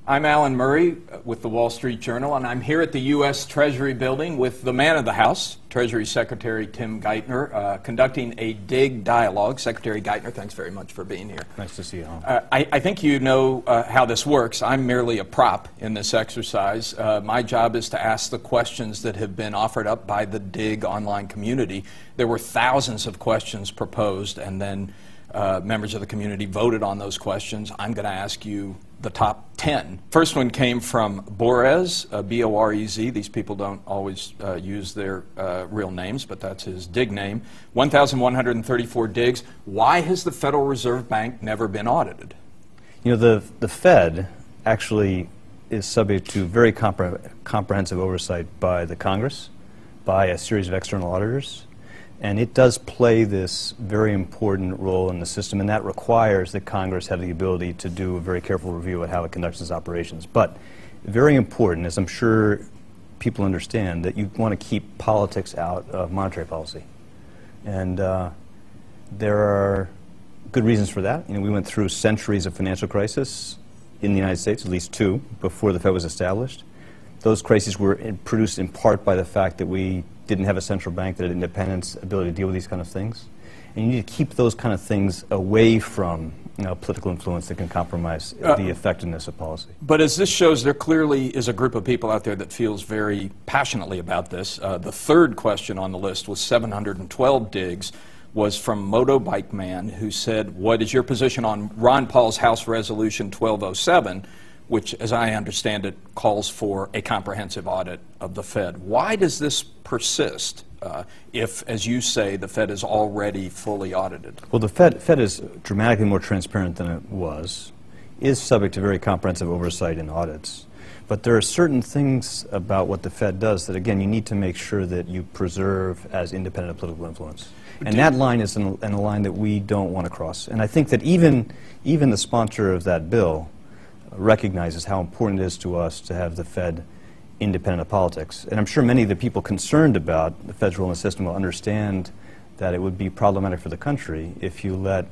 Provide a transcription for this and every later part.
I'm Alan Murray with the Wall Street Journal, and I'm here at the U.S. Treasury Building with the man of the House, Treasury Secretary Tim Geithner, conducting a dig dialogue. Secretary Geithner, thanks very much for being here. Nice to see you, Alan. I think you know how this works. I'm merely a prop in this exercise. My job is to ask the questions that have been offered up by the dig online community. There were thousands of questions proposed, and then members of the community voted on those questions. I'm going to ask you the top 10. First one came from Borez, B-O-R-E-Z. These people don't always use their real names, but that's his dig name. 1,134 digs. Why has the Federal Reserve Bank never been audited? You know, the Fed actually is subject to very comprehensive oversight by the Congress, by a series of external auditors, and it does play this very important role in the system, and that requires that Congress have the ability to do a very careful review of how it conducts its operations. But very important, as I'm sure people understand, that you want to keep politics out of monetary policy. And there are good reasons for that. You know, we went through centuries of financial crisis in the United States, at least two, before the Fed was established. Those crises were produced in part by the fact that we didn't have a central bank that had independence, ability to deal with these kind of things. And you need to keep those kind of things away from political influence that can compromise the effectiveness of policy. But as this shows, there clearly is a group of people out there that feels very passionately about this. The third question on the list was 712 digs, was from Moto Bike Man, who said, what is your position on Ron Paul's House Resolution 1207, which, as I understand it, calls for a comprehensive audit of the Fed? Why does this persist if, as you say, the Fed is already fully audited? Well, the Fed is dramatically more transparent than it was, is subject to very comprehensive oversight and audits. But there are certain things about what the Fed does that, again, you need to make sure that you preserve as independent of political influence. And that line is in a line that we don't want to cross. And I think that even the sponsor of that bill recognizes how important it is to us to have the Fed independent of politics. And I'm sure many of the people concerned about the Fed's role in the system will understand that it would be problematic for the country if you let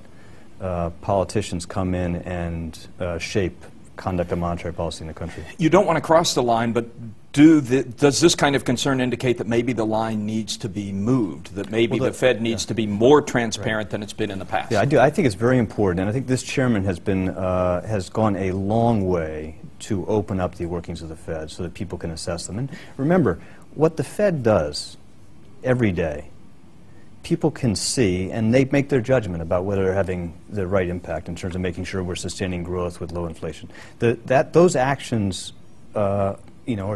politicians come in and shape conduct of monetary policy in the country. You don't want to cross the line, but does this kind of concern indicate that maybe the line needs to be moved, that maybe the Fed needs to be more transparent than it's been in the past? Yeah, I do. I think it's very important, and I think this chairman has gone a long way to open up the workings of the Fed so that people can assess them. And remember, what the Fed does every day, people can see, and they make their judgment about whether they're having the right impact in terms of making sure we're sustaining growth with low inflation. Those actions are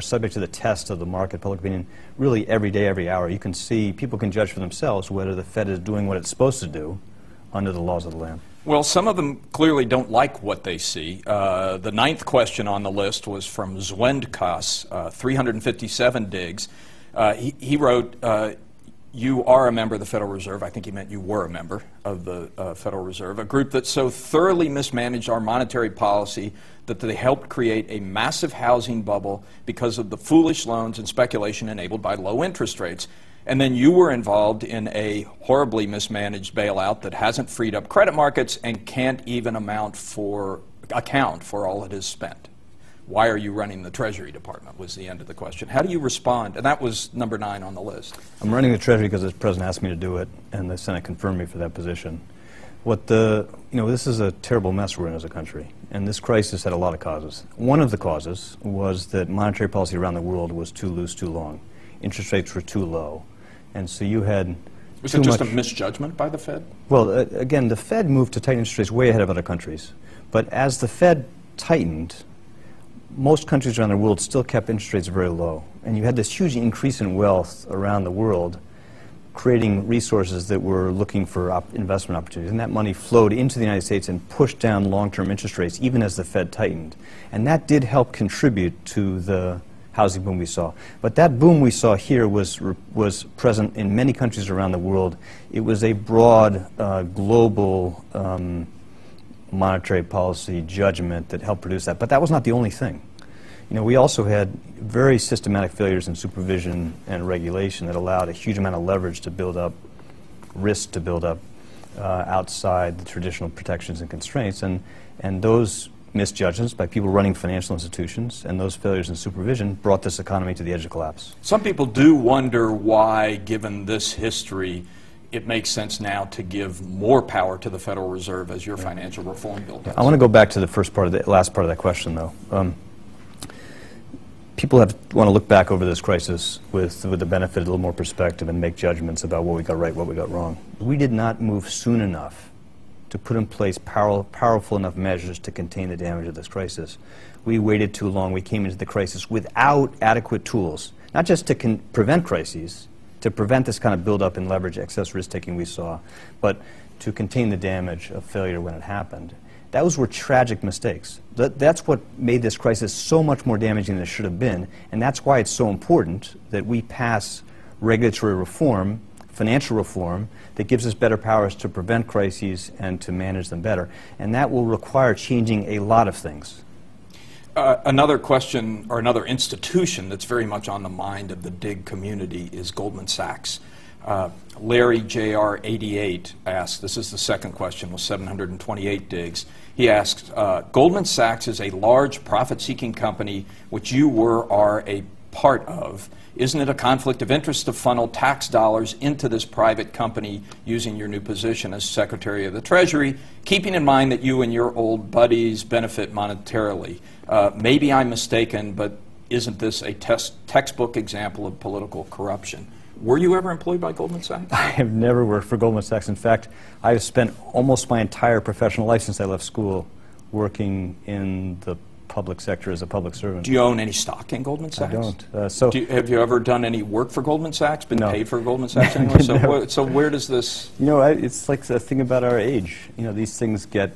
subject to the test of the market, public opinion, really every day, every hour. You can see, people can judge for themselves whether the Fed is doing what it's supposed to do under the laws of the land. Well, some of them clearly don't like what they see. The ninth question on the list was from Zwendkas, 357 digs. He wrote, you are a member of the Federal Reserve. I think he meant you were a member of the Federal Reserve, a group that so thoroughly mismanaged our monetary policy that they helped create a massive housing bubble because of the foolish loans and speculation enabled by low interest rates. And then you were involved in a horribly mismanaged bailout that hasn't freed up credit markets and can't even account for all it has spent. Why are you running the Treasury Department, was the end of the question. How do you respond? And that was number 9 on the list. I'm running the Treasury because the President asked me to do it, and the Senate confirmed me for that position. This is a terrible mess we're in as a country, and this crisis had a lot of causes. One of the causes was that monetary policy around the world was too loose, too long. Interest rates were too low, and so you had Was it just a misjudgment by the Fed? Well, again, the Fed moved to tighten interest rates way ahead of other countries, but as the Fed tightened, most countries around the world still kept interest rates very low. And you had this huge increase in wealth around the world, creating resources that were looking for investment opportunities. And that money flowed into the United States and pushed down long-term interest rates, even as the Fed tightened. And that did help contribute to the housing boom we saw. But that boom we saw here was present in many countries around the world. It was a broad, global monetary policy judgment that helped produce that. But that was not the only thing. We also had very systematic failures in supervision and regulation that allowed a huge amount of leverage to build up, risk to build up outside the traditional protections and constraints. And those misjudgments by people running financial institutions, and those failures in supervision brought this economy to the edge of collapse. Some people do wonder why, given this history, it makes sense now to give more power to the Federal Reserve as your financial reform bill does. I want to go back to the last part of that question, though. People want to look back over this crisis with the benefit of a little more perspective and make judgments about what we got right, what we got wrong. We did not move soon enough to put in place powerful enough measures to contain the damage of this crisis. We waited too long. We came into the crisis without adequate tools, not just to prevent crises, to prevent this kind of buildup in leverage, excess risk-taking we saw, but to contain the damage of failure when it happened. Those were tragic mistakes. That's what made this crisis so much more damaging than it should have been, and that's why it's so important that we pass regulatory reform, financial reform, that gives us better powers to prevent crises and to manage them better. And that will require changing a lot of things. Another question, or another institution that's very much on the mind of the DIG community is Goldman Sachs. Larry JR 88 asks, this is the second question with 728 digs. He asks, Goldman Sachs is a large profit-seeking company which you are a part of. Isn't it a conflict of interest to funnel tax dollars into this private company using your new position as Secretary of the Treasury, keeping in mind that you and your old buddies benefit monetarily? Maybe I'm mistaken, but isn't this a textbook example of political corruption? Were you ever employed by Goldman Sachs? I have never worked for Goldman Sachs. In fact, I've spent almost my entire professional life since I left school working in the public sector as a public servant. Do you own any stock in Goldman Sachs? I don't. Have you ever done any work for Goldman Sachs, been No. paid for Goldman Sachs anyway? So where does this... You know, it's like the thing about our age. You know, these things get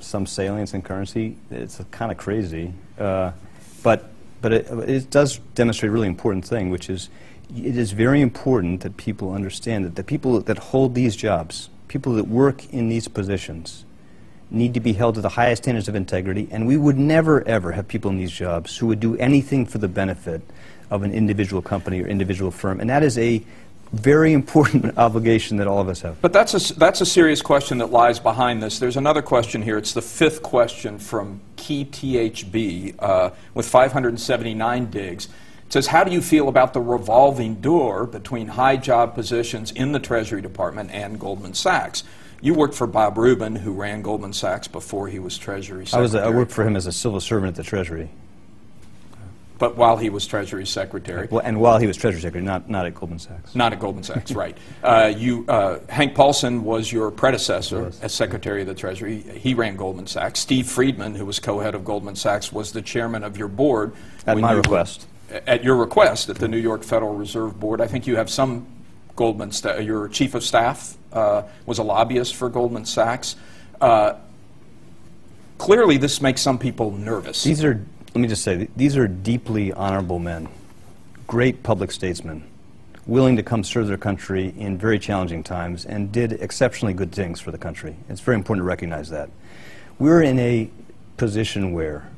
some salience in currency. It's kind of crazy. But it does demonstrate a really important thing, which is it is very important that people understand that the people that hold these jobs, people that work in these positions, need to be held to the highest standards of integrity, and we would never, ever have people in these jobs who would do anything for the benefit of an individual company or individual firm, and that is a very important obligation that all of us have. But that's a serious question that lies behind this. There's another question here. It's the fifth question from Key THB with 579 digs. It says, how do you feel about the revolving door between high job positions in the Treasury Department and Goldman Sachs? You worked for Bob Rubin, who ran Goldman Sachs before he was Treasury Secretary. I worked for him as a civil servant at the Treasury. But while he was Treasury Secretary. Well, and while he was Treasury Secretary, not at Goldman Sachs. Not at Goldman Sachs, right. Hank Paulson was your predecessor as Secretary of the Treasury. He ran Goldman Sachs. Steve Friedman, who was co-head of Goldman Sachs, was the chairman of your board. At my request. At your request, at the New York Federal Reserve Board. I think you have some Goldman staff. Your chief of staff was a lobbyist for Goldman Sachs. Clearly, this makes some people nervous. Let me just say, these are deeply honorable men, great public statesmen, willing to come serve their country in very challenging times, and did exceptionally good things for the country. It's very important to recognize that. We're in a position where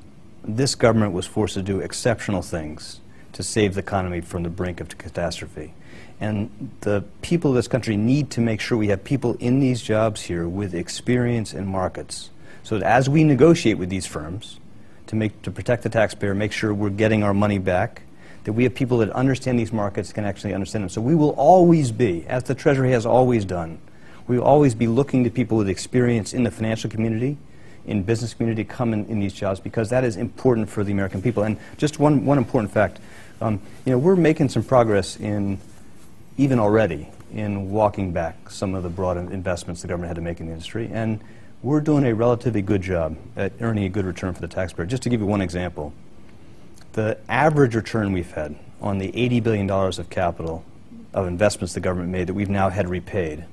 this government was forced to do exceptional things to save the economy from the brink of catastrophe. And the people of this country need to make sure we have people in these jobs here with experience in markets, so that as we negotiate with these firms, to protect the taxpayer, make sure we're getting our money back, that we have people that understand these markets, can actually understand them. So we will always be, as the Treasury has always done, we will always be looking to people with experience in the financial community, in business community, come in these jobs, because that is important for the American people. And just one important fact, you know, we're making some progress even already in walking back some of the broad investments the government had to make in the industry, and we're doing a relatively good job at earning a good return for the taxpayer. Just to give you one example, the average return we've had on the $80 billion of capital of investments the government made that we've now had repaid,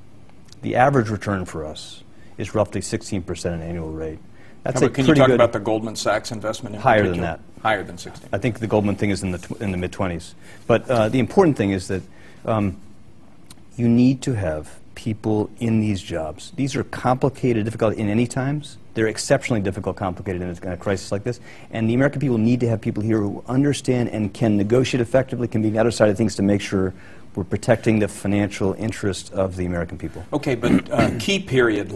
the average return for us is roughly 16% an annual rate. That's a Can you talk about the Goldman Sachs investment in higher particular? than that. Higher than 16. I think the Goldman thing is in the mid-20s. But the important thing is that you need to have people in these jobs. These are complicated, difficult in any times. They're exceptionally difficult, complicated in a crisis like this. And the American people need to have people here who understand and can negotiate effectively, can be the other side of things to make sure we're protecting the financial interest of the American people. Okay, but key period